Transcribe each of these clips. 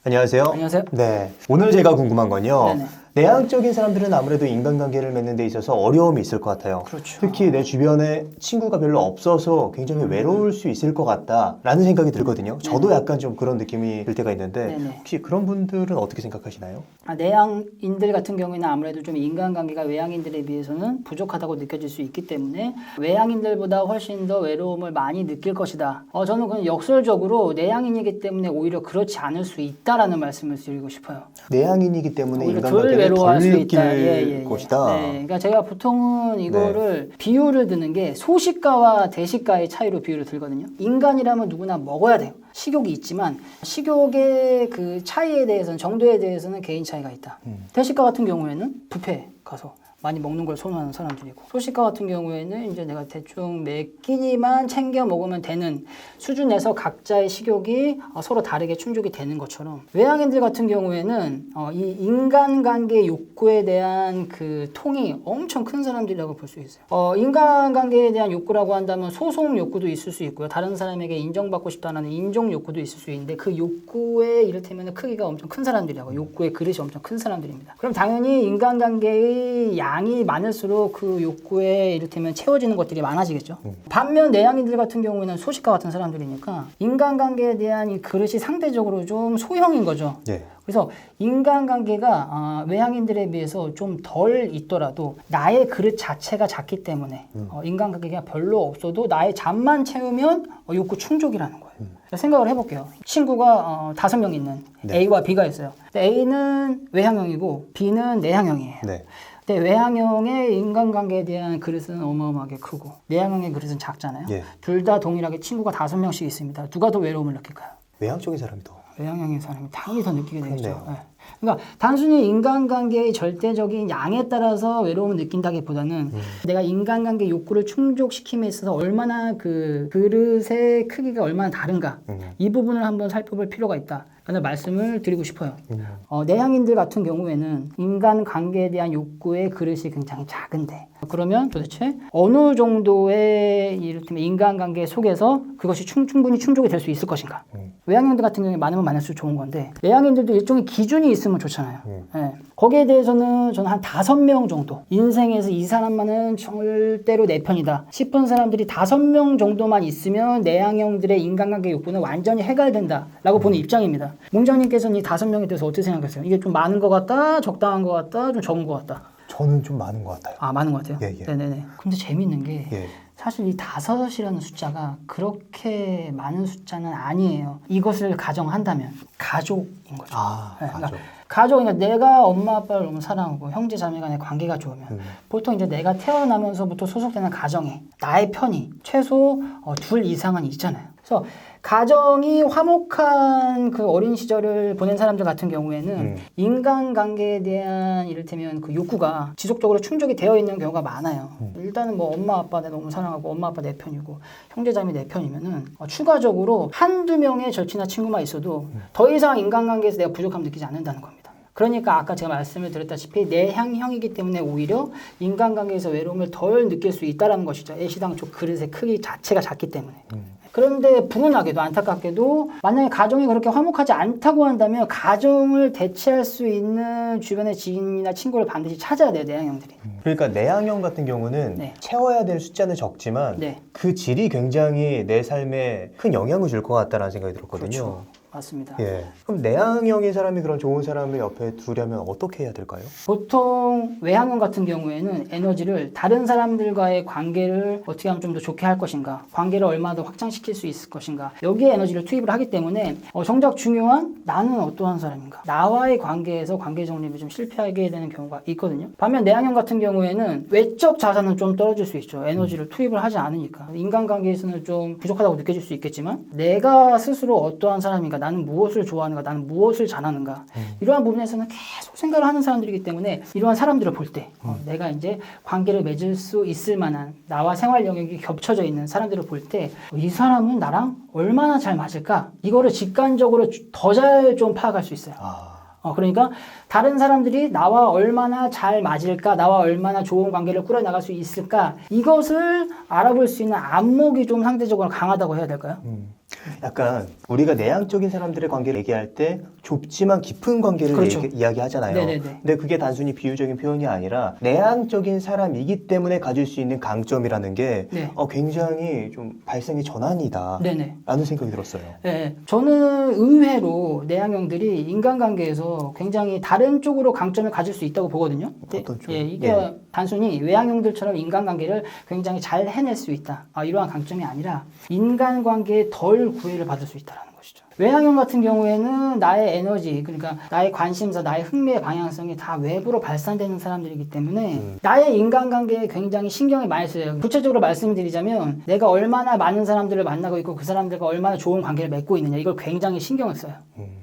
안녕하세요. 안녕하세요. 네. 오늘 제가 궁금한 건요. 네네. 내향적인 사람들은 아무래도 인간관계를 맺는 데 있어서 어려움이 있을 것 같아요. 그렇죠. 특히 내 주변에 친구가 별로 없어서 굉장히 외로울 수 있을 것 같다라는 생각이 들거든요. 저도 약간 좀 그런 느낌이 들 때가 있는데 네네. 혹시 그런 분들은 어떻게 생각하시나요? 내향인들 같은 경우에는 아무래도 좀 인간관계가 외향인들에 비해서는 부족하다고 느껴질 수 있기 때문에 외향인들보다 훨씬 더 외로움을 많이 느낄 것이다. 저는 그냥 역설적으로 내향인이기 때문에 오히려 그렇지 않을 수 있다라는 말씀을 드리고 싶어요. 내향인이기 때문에 오히려 덜 인간관계를 외로워할 덜 수 느낄 있다. 것이다. 네, 그러니까 제가 보통은 이거를 비유를 드는 게 소식가와 대식가의 차이로 비유를 들거든요. 인간이라면 누구나 먹어야 돼요. 식욕이 있지만 식욕의 그 차이에 대해서는 정도에 대해서는 개인 차이가 있다. 대식가 같은 경우에는 뷔페 가서 많이 먹는 걸 선호하는 사람들이고 소식가 같은 경우에는 이제 내가 대충 몇 끼니만 챙겨 먹으면 되는 수준에서 각자의 식욕이 서로 다르게 충족이 되는 것처럼 외향인들 같은 경우에는 이 인간관계 욕구에 대한 그 통이 엄청 큰 사람들이라고 볼 수 있어요. 인간관계에 대한 욕구라고 한다면 소송 욕구도 있을 수 있고요. 다른 사람에게 인정받고 싶다는 인정 욕구도 있을 수 있는데 그 욕구의 이를테면 크기가 엄청 큰 사람들이라고 욕구의 그릇이 엄청 큰 사람들입니다. 그럼 당연히 인간관계의 양이 많을수록 그 욕구에 이를테면 채워지는 것들이 많아지겠죠. 반면 내향인들 같은 경우에는 소식가 같은 사람들이니까 인간관계에 대한 이 그릇이 상대적으로 좀 소형인 거죠. 예. 그래서 인간관계가 외향인들에 비해서 좀 덜 있더라도 나의 그릇 자체가 작기 때문에 인간관계가 별로 없어도 나의 잠만 채우면 욕구 충족이라는 거예요. 생각을 해볼게요. 친구가 5명 있는 네. A와 B가 있어요. A는 외향형이고 B는 내향형이에요. 네. 근데 외향형의 인간관계에 대한 그릇은 어마어마하게 크고 내향형의 그릇은 작잖아요. 예. 둘 다 동일하게 친구가 5명씩 있습니다. 누가 더 외로움을 느낄까요? 외향적인 사람이 더. 외향형의 사람이 당연히 더 느끼게 되겠죠. 그렇네요. 네. 그러니까 단순히 인간관계의 절대적인 양에 따라서 외로움을 느낀다기보다는 내가 인간관계 욕구를 충족시킴에 있어서 얼마나 그 그릇의 크기가 얼마나 다른가 이 부분을 한번 살펴볼 필요가 있다. 라는 말씀을 드리고 싶어요. 내향인들 같은 경우에는 인간관계에 대한 욕구의 그릇이 굉장히 작은데 그러면 도대체 어느 정도의 이를테면 인간관계 속에서 그것이 충분히 충족이 될 수 있을 것인가? 외향인들 같은 경우에 많으면 많을수록 좋은 건데 내향인들도 일종의 기준이 있으면 좋잖아요. 예. 거기에 대해서는 저는 한 5명 정도 인생에서 이 사람만은 절대로 내 편이다 싶은 사람들이 5명 정도만 있으면 내향형들의 인간관계 욕구는 완전히 해결된다 라고 보는 입장입니다. 몽장님께서는 이 5명에 대해서 어떻게 생각하세요? 이게 좀 많은 것 같다? 적당한 것 같다? 좀 적은 것 같다? 저는 좀 많은 것 같아요. 많은 것 같아요? 예, 예. 네네네. 근데 재밌는 게 예. 사실 이 5이라는 숫자가 그렇게 많은 숫자는 아니에요. 이것을 가정한다면 가족인 거죠. 네, 가족. 가족이니까 내가 엄마 아빠를 너무 사랑하고 형제 자매 간의 관계가 좋으면 보통 이제 내가 태어나면서부터 소속되는 가정에 나의 편이 최소 2 이상은 있잖아요. 그래서 가정이 화목한 그 어린 시절을 보낸 사람들 같은 경우에는 인간관계에 대한 이를테면 그 욕구가 지속적으로 충족이 되어 있는 경우가 많아요. 일단은 뭐 엄마 아빠 내가 너무 사랑하고 엄마 아빠 내 편이고 형제자매 내 편이면은 추가적으로 한두 명의 절친이나 친구만 있어도 더 이상 인간관계에서 내가 부족함을 느끼지 않는다는 겁니다. 그러니까 아까 제가 말씀을 드렸다시피 내향형이기 때문에 오히려 인간관계에서 외로움을 덜 느낄 수 있다는 것이죠. 애시당초 그릇의 크기 자체가 작기 때문에. 그런데 불운하게도 안타깝게도 만약에 가정이 그렇게 화목하지 않다고 한다면 가정을 대체할 수 있는 주변의 지인이나 친구를 반드시 찾아야 돼요. 내향형들이. 그러니까 내향형 같은 경우는 네. 채워야 될 숫자는 적지만 네. 그 질이 굉장히 내 삶에 큰 영향을 줄 것 같다는 생각이 들었거든요. 그렇죠. 맞습니다. 예. 그럼 내향형인 사람이 그런 좋은 사람을 옆에 두려면 어떻게 해야 될까요? 보통 외향형 같은 경우에는 에너지를 다른 사람들과의 관계를 어떻게 하면 좀 더 좋게 할 것인가, 관계를 얼마나 더 확장시킬 수 있을 것인가, 여기에 에너지를 투입을 하기 때문에 정작 중요한 나는 어떠한 사람인가, 나와의 관계에서 관계 정립이 좀 실패하게 되는 경우가 있거든요. 반면 내향형 같은 경우에는 외적 자산은 좀 떨어질 수 있죠. 에너지를 투입을 하지 않으니까. 인간관계에서는 좀 부족하다고 느껴질 수 있겠지만 내가 스스로 어떠한 사람인가, 나는 무엇을 좋아하는가, 나는 무엇을 잘하는가, 이러한 부분에서는 계속 생각을 하는 사람들이기 때문에 이러한 사람들을 볼 때 내가 이제 관계를 맺을 수 있을 만한 나와 생활 영역이 겹쳐져 있는 사람들을 볼 때 이 사람은 나랑 얼마나 잘 맞을까, 이거를 직관적으로 더 잘 좀 파악할 수 있어요. 그러니까 다른 사람들이 나와 얼마나 잘 맞을까, 나와 얼마나 좋은 관계를 꾸려나갈 수 있을까, 이것을 알아볼 수 있는 안목이 좀 상대적으로 강하다고 해야 될까요? 약간 우리가 내향적인 사람들의 관계를 얘기할 때 좁지만 깊은 관계를 그렇죠. 이야기하잖아요. 네네네. 근데 그게 단순히 비유적인 표현이 아니라 내향적인 사람이기 때문에 가질 수 있는 강점이라는 게 네. 굉장히 좀 발상의 전환이다 네네. 라는 생각이 들었어요. 네, 저는 의외로 내향형들이 인간관계에서 굉장히 다른 쪽으로 강점을 가질 수 있다고 보거든요. 어떤 쪽? 예, 이게 예. 단순히 외향형들처럼 인간관계를 굉장히 잘 해낼 수 있다. 이러한 강점이 아니라 인간관계에 덜 구애를 받을 수 있다는 것이죠. 외향형 같은 경우에는 나의 에너지, 그러니까 나의 관심사, 나의 흥미의 방향성이 다 외부로 발산되는 사람들이기 때문에 나의 인간관계에 굉장히 신경을 많이 써요. 구체적으로 말씀드리자면 내가 얼마나 많은 사람들을 만나고 있고 그 사람들과 얼마나 좋은 관계를 맺고 있느냐 이걸 굉장히 신경을 써요.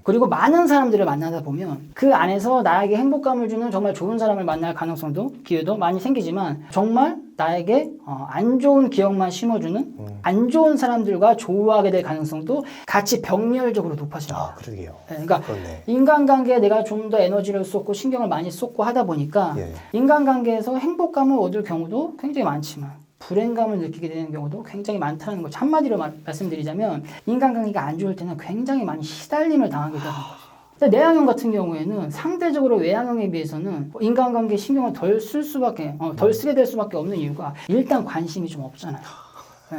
그리고 많은 사람들을 만나다 보면 그 안에서 나에게 행복감을 주는 정말 좋은 사람을 만날 가능성도 기회도 많이 생기지만 정말 나에게 안 좋은 기억만 심어주는 안 좋은 사람들과 조우하게 될 가능성도 같이 병렬적으로 높아집니다. 그러게요. 네, 그러니까 그렇네. 인간관계에 내가 좀 더 에너지를 쏟고 신경을 많이 쏟고 하다 보니까 예. 인간관계에서 행복감을 얻을 경우도 굉장히 많지만 불행감을 느끼게 되는 경우도 굉장히 많다는 거죠. 한마디로 말씀드리자면 인간관계가 안 좋을 때는 굉장히 많이 시달림을 당하게 되는 거죠. 근데 내향형 같은 경우에는 상대적으로 외향형에 비해서는 인간관계에 신경을 덜 쓸 수밖에, 덜 쓰게 될 수밖에 없는 이유가 일단 관심이 좀 없잖아요. 네.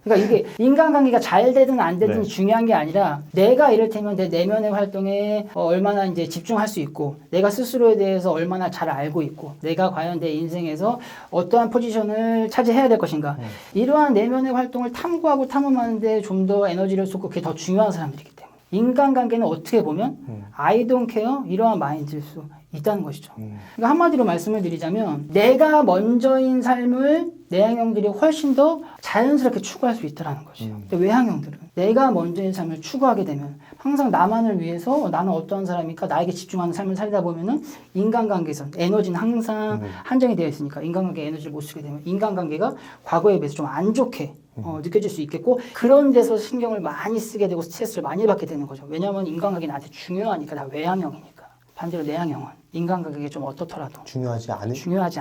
그러니까 이게 인간관계가 잘 되든 안 되든 네. 중요한 게 아니라 내가 이를테면 내 내면의 활동에 얼마나 이제 집중할 수 있고 내가 스스로에 대해서 얼마나 잘 알고 있고 내가 과연 내 인생에서 어떠한 포지션을 차지해야 될 것인가 이러한 내면의 활동을 탐구하고 탐험하는데 좀 더 에너지를 쏟고 그게 더 중요한 사람들이기 때문에 인간관계는 어떻게 보면 I don't care 이러한 마인드일 수 있다는 것이죠. 그러니까 한마디로 말씀을 드리자면 내가 먼저인 삶을 내향형들이 훨씬 더 자연스럽게 추구할 수 있다는 것이죠. 근데 외향형들은 내가 먼저인 삶을 추구하게 되면 항상 나만을 위해서 나는 어떤 사람이니까 나에게 집중하는 삶을 살다 보면은 인간관계에서 에너지는 항상 한정이 되어 있으니까 인간관계에 에너지를 못 쓰게 되면 인간관계가 과거에 비해서 좀 안 좋게 느껴질 수 있겠고 그런 데서 신경을 많이 쓰게 되고 스트레스를 많이 받게 되는 거죠. 왜냐하면 인간관계가 나한테 중요하니까 나 외향형이니까. 반대로 내향형은 인간관계가 좀 어떻더라도 중요하지 않은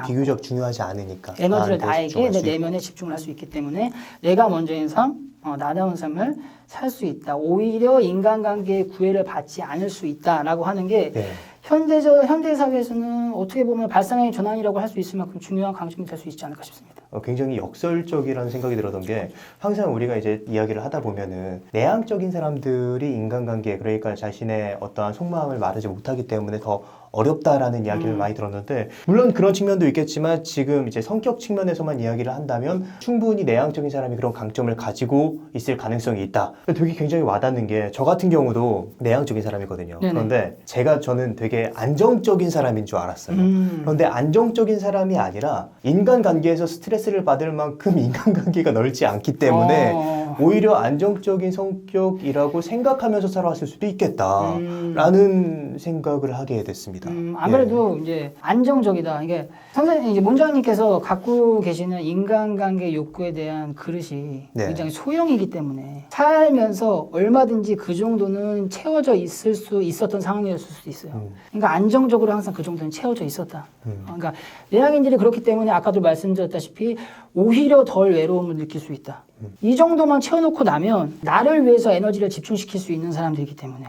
비교적 중요하지 않으니까 에너지를 나한테 나에게 집중할 내 수 있고. 내면에 집중을 할 수 있기 때문에 내가 먼저인 삶, 나다운 삶을 살 수 있다. 오히려 인간관계의 구애를 받지 않을 수 있다라고 하는 게 네. 현대 사회에서는 어떻게 보면 발상의 전환이라고 할 수 있을 만큼 중요한 강점이 될 수 있지 않을까 싶습니다. 굉장히 역설적이라는 생각이 들었던 게 항상 우리가 이제 이야기를 하다 보면은 내향적인 사람들이 인간관계 그러니까 자신의 어떠한 속마음을 말하지 못하기 때문에 더 어렵다라는 이야기를 많이 들었는데 물론 그런 측면도 있겠지만 지금 이제 성격 측면에서만 이야기를 한다면 충분히 내향적인 사람이 그런 강점을 가지고 있을 가능성이 있다. 되게 굉장히 와닿는 게 저 같은 경우도 내향적인 사람이거든요. 네네. 그런데 저는 되게 안정적인 사람인 줄 알았어요. 그런데 안정적인 사람이 아니라 인간관계에서 스트레스를 받을 만큼 인간관계가 넓지 않기 때문에 오히려 안정적인 성격이라고 생각하면서 살아왔을 수도 있겠다라는 생각을 하게 됐습니다. 아무래도 이제 안정적이다. 이게 선생님, 이제 문장님께서 갖고 계시는 인간관계 욕구에 대한 그릇이 네. 굉장히 소형이기 때문에 살면서 얼마든지 그 정도는 채워져 있을 수 있었던 상황이었을 수도 있어요. 그러니까 안정적으로 항상 그 정도는 채워져 있었다. 그러니까 내향인들이 그렇기 때문에 아까도 말씀드렸다시피 오히려 덜 외로움을 느낄 수 있다. 이 정도만 채워놓고 나면 나를 위해서 에너지를 집중시킬 수 있는 사람들이기 때문에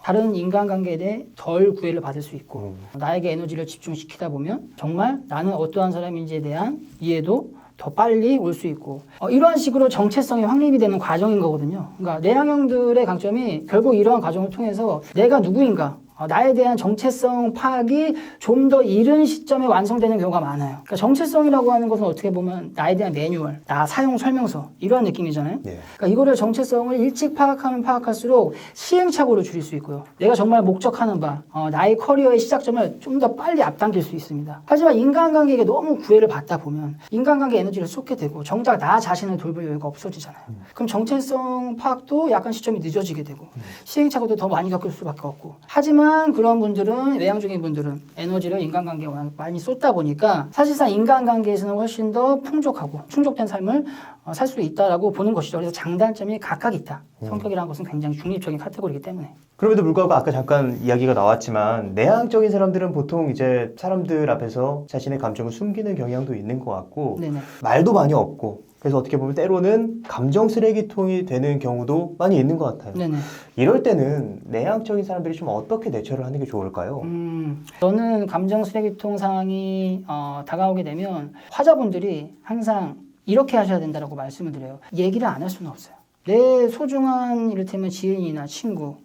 다른 인간관계에 대해 덜 구애를 받을 수 있고 나에게 에너지를 집중시키다 보면 정말 나는 어떠한 사람인지에 대한 이해도 더 빨리 올 수 있고 이러한 식으로 정체성이 확립이 되는 과정인 거거든요. 그러니까 내향형들의 강점이 결국 이러한 과정을 통해서 내가 누구인가 나에 대한 정체성 파악이 좀 더 이른 시점에 완성되는 경우가 많아요. 그러니까 정체성이라고 하는 것은 어떻게 보면 나에 대한 매뉴얼, 나 사용 설명서 이런 느낌이잖아요. 네. 그러니까 이거를 정체성을 일찍 파악하면 파악할수록 시행착오를 줄일 수 있고요. 내가 정말 목적하는 바, 나의 커리어의 시작점을 좀 더 빨리 앞당길 수 있습니다. 하지만 인간관계에 너무 구애를 받다 보면 인간관계 에너지를 쏟게 되고 정작 나 자신을 돌볼 여유가 없어지잖아요. 그럼 정체성 파악도 약간 시점이 늦어지게 되고 시행착오도 더 많이 겪을 수밖에 없고 하지만 그런 분들은 외향적인 분들은 에너지를 인간관계에 많이 쏟다 보니까 사실상 인간관계에서는 훨씬 더 풍족하고 충족된 삶을 살 수 있다라고 보는 것이죠. 그래서 장단점이 각각 있다. 성격이라는 것은 굉장히 중립적인 카테고리이기 때문에. 그럼에도 불구하고 아까 잠깐 이야기가 나왔지만 내향적인 사람들은 보통 이제 사람들 앞에서 자신의 감정을 숨기는 경향도 있는 것 같고 네네. 말도 많이 없고 그래서 어떻게 보면 때로는 감정 쓰레기통이 되는 경우도 많이 있는 것 같아요. 네네. 이럴 때는 내향적인 사람들이 좀 어떻게 대처를 하는 게 좋을까요? 저는 감정 쓰레기통 상황이 다가오게 되면 화자분들이 항상 이렇게 하셔야 된다고 말씀을 드려요. 얘기를 안 할 수는 없어요. 내 소중한 이를테면 지인이나 친구,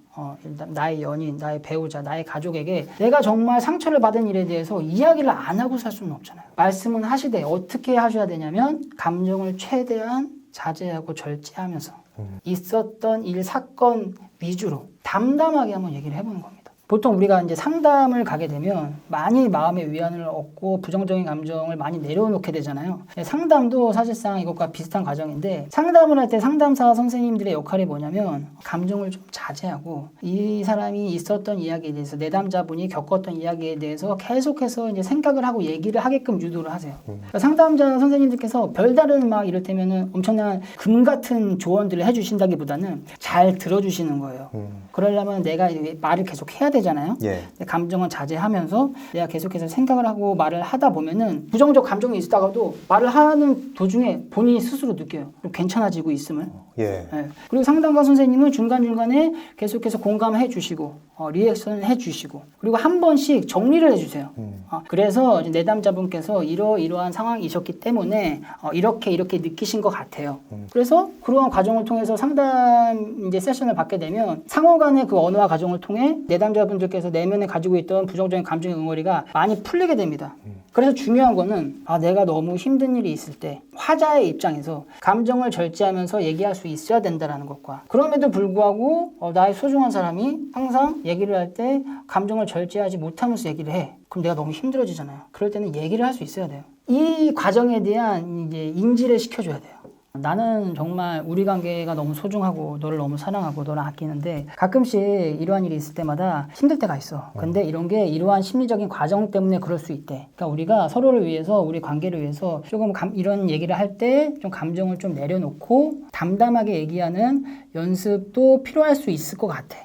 일단 나의 연인, 나의 배우자, 나의 가족에게 내가 정말 상처를 받은 일에 대해서 이야기를 안 하고 살 수는 없잖아요. 말씀은 하시되 어떻게 하셔야 되냐면 감정을 최대한 자제하고 절제하면서 있었던 일, 사건 위주로 담담하게 한번 얘기를 해보는 겁니다. 보통 우리가 이제 상담을 가게 되면 많이 마음의 위안을 얻고 부정적인 감정을 많이 내려놓게 되잖아요. 상담도 사실상 이것과 비슷한 과정인데 상담을 할 때 상담사 선생님들의 역할이 뭐냐면 감정을 좀 자제하고 이 사람이 있었던 이야기에 대해서 내담자분이 겪었던 이야기에 대해서 계속해서 이제 생각을 하고 얘기를 하게끔 유도를 하세요. 그러니까 상담자 선생님들께서 별다른 막 이를테면은 엄청난 금 같은 조언들을 해주신다기보다는 잘 들어주시는 거예요. 그러려면 내가 말을 계속 해야 되잖아요. 예. 감정은 자제하면서 내가 계속해서 생각을 하고 말을 하다 보면은 부정적 감정이 있다가도 말을 하는 도중에 본인이 스스로 느껴요. 좀 괜찮아지고 있음을. 예. 예. 그리고 상담가 선생님은 중간중간에 계속해서 공감해 주시고 리액션 해 주시고 그리고 한 번씩 정리를 해 주세요. 그래서 이제 내담자분께서 이러이러한 상황이셨기 때문에 이렇게 느끼신 것 같아요. 그래서 그러한 과정을 통해서 상담 이제 세션을 받게 되면 상호 간의 그 언어와 과정을 통해 내담자분들께서 내면에 가지고 있던 부정적인 감정의 응어리가 많이 풀리게 됩니다. 그래서 중요한 거는 내가 너무 힘든 일이 있을 때 화자의 입장에서 감정을 절제하면서 얘기할 수 있어야 된다는 것과 그럼에도 불구하고 나의 소중한 사람이 항상 얘기를 할 때 감정을 절제하지 못하면서 얘기를 해. 그럼 내가 너무 힘들어지잖아요. 그럴 때는 얘기를 할 수 있어야 돼요. 이 과정에 대한 이제 인지를 시켜줘야 돼요. 나는 정말 우리 관계가 너무 소중하고 너를 너무 사랑하고 너를 아끼는데 가끔씩 이러한 일이 있을 때마다 힘들 때가 있어. 근데 이런 게 이러한 심리적인 과정 때문에 그럴 수 있대. 그러니까 우리가 서로를 위해서 우리 관계를 위해서 조금 이런 얘기를 할 때 좀 감정을 좀 내려놓고 담담하게 얘기하는 연습도 필요할 수 있을 것 같아.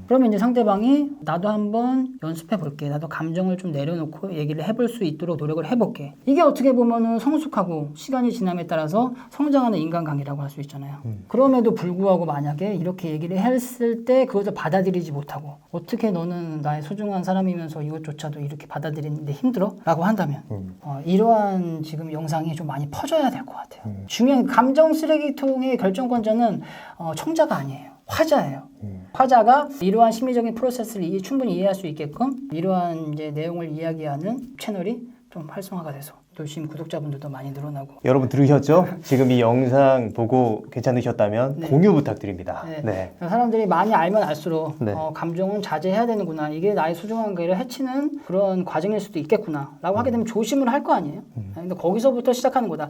그러면 이제 상대방이 나도 한번 연습해 볼게. 나도 감정을 좀 내려놓고 얘기를 해볼 수 있도록 노력을 해볼게. 이게 어떻게 보면은 성숙하고 시간이 지남에 따라서 성장하는 인간관계라고 할 수 있잖아요. 그럼에도 불구하고 만약에 이렇게 얘기를 했을 때 그것을 받아들이지 못하고 어떻게 너는 나의 소중한 사람이면서 이것조차도 이렇게 받아들이는데 힘들어? 라고 한다면 이러한 지금 영상이 좀 많이 퍼져야 될 것 같아요. 중요한 감정 쓰레기통의 결정권자는 청자가 아니에요. 화자예요. 화자가 이러한 심리적인 프로세스를 충분히 이해할 수 있게끔 이러한 이제 내용을 이야기하는 채널이 좀 활성화가 돼서 또 지금 구독자분들도 많이 늘어나고. 여러분 들으셨죠? 지금 이 영상 보고 괜찮으셨다면 네. 공유 부탁드립니다. 네. 네. 사람들이 많이 알면 알수록 네. 감정은 자제해야 되는구나. 이게 나의 소중한 거를 해치는 그런 과정일 수도 있겠구나. 라고 하게 되면 조심을 할 거 아니에요. 근데 거기서부터 시작하는 거다.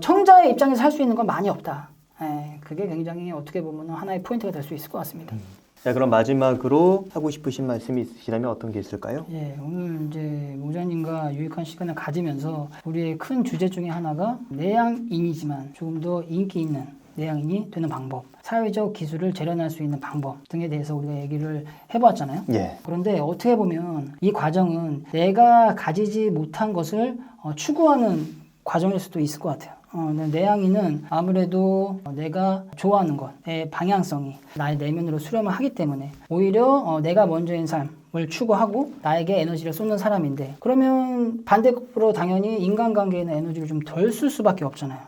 청자의 입장에서 할 수 있는 건 많이 없다. 그게 굉장히 어떻게 보면 하나의 포인트가 될 수 있을 것 같습니다. 자, 그럼 마지막으로 하고 싶으신 말씀이 있으시다면 어떤 게 있을까요? 예, 오늘 이제 모자님과 유익한 시간을 가지면서 우리의 큰 주제 중에 하나가 내향인이지만 조금 더 인기 있는 내향인이 되는 방법, 사회적 기술을 재련할 수 있는 방법 등에 대해서 우리가 얘기를 해보았잖아요. 예. 그런데 어떻게 보면 이 과정은 내가 가지지 못한 것을 추구하는 과정일 수도 있을 것 같아요. 내향인은 아무래도 내가 좋아하는 것의 방향성이 나의 내면으로 수렴을 하기 때문에 오히려 내가 먼저인 삶을 추구하고 나에게 에너지를 쏟는 사람인데 그러면 반대로 당연히 인간관계에는 에너지를 좀 덜 쓸 수밖에 없잖아요.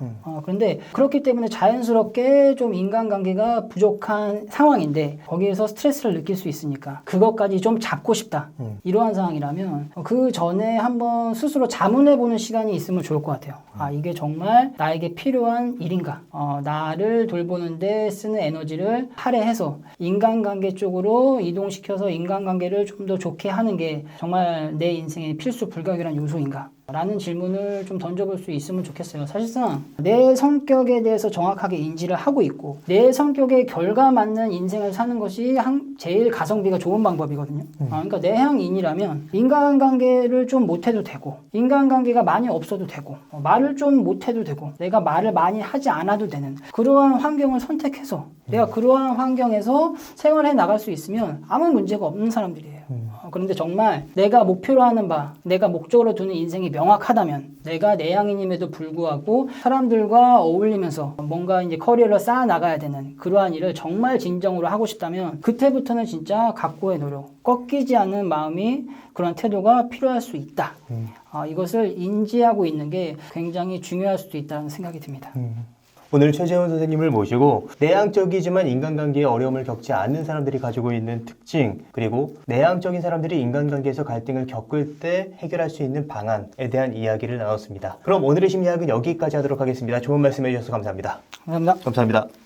그런데 그렇기 때문에 자연스럽게 좀 인간관계가 부족한 상황인데 거기에서 스트레스를 느낄 수 있으니까 그것까지 좀 잡고 싶다. 이러한 상황이라면 그 전에 한번 스스로 자문해보는 시간이 있으면 좋을 것 같아요. 이게 정말 나에게 필요한 일인가? 나를 돌보는데 쓰는 에너지를 할애해서 인간관계 쪽으로 이동시켜서 인간관계를 좀 더 좋게 하는 게 정말 내 인생의 필수 불가결한 요소인가? 라는 질문을 좀 던져볼 수 있으면 좋겠어요. 사실상 내 성격에 대해서 정확하게 인지를 하고 있고 내 성격에 결과맞는 인생을 사는 것이 제일 가성비가 좋은 방법이거든요. 그러니까 내향인이라면 인간관계를 좀 못해도 되고 인간관계가 많이 없어도 되고 말을 좀 못해도 되고 내가 말을 많이 하지 않아도 되는 그러한 환경을 선택해서 내가 그러한 환경에서 생활해 나갈 수 있으면 아무 문제가 없는 사람들이에요. 그런데 정말 내가 목표로 하는 바, 내가 목적으로 두는 인생이 명확하다면 내가 내향인임에도 불구하고 사람들과 어울리면서 뭔가 이제 커리어를 쌓아 나가야 되는 그러한 일을 정말 진정으로 하고 싶다면 그때부터는 진짜 각고의 노력, 꺾이지 않는 마음이 그런 태도가 필요할 수 있다. 이것을 인지하고 있는 게 굉장히 중요할 수도 있다는 생각이 듭니다. 오늘 최재훈 선생님을 모시고 내향적이지만 인간관계에 어려움을 겪지 않는 사람들이 가지고 있는 특징, 그리고 내향적인 사람들이 인간관계에서 갈등을 겪을 때 해결할 수 있는 방안에 대한 이야기를 나눴습니다. 그럼 오늘의 심리학은 여기까지 하도록 하겠습니다. 좋은 말씀 해주셔서 감사합니다. 감사합니다. 감사합니다.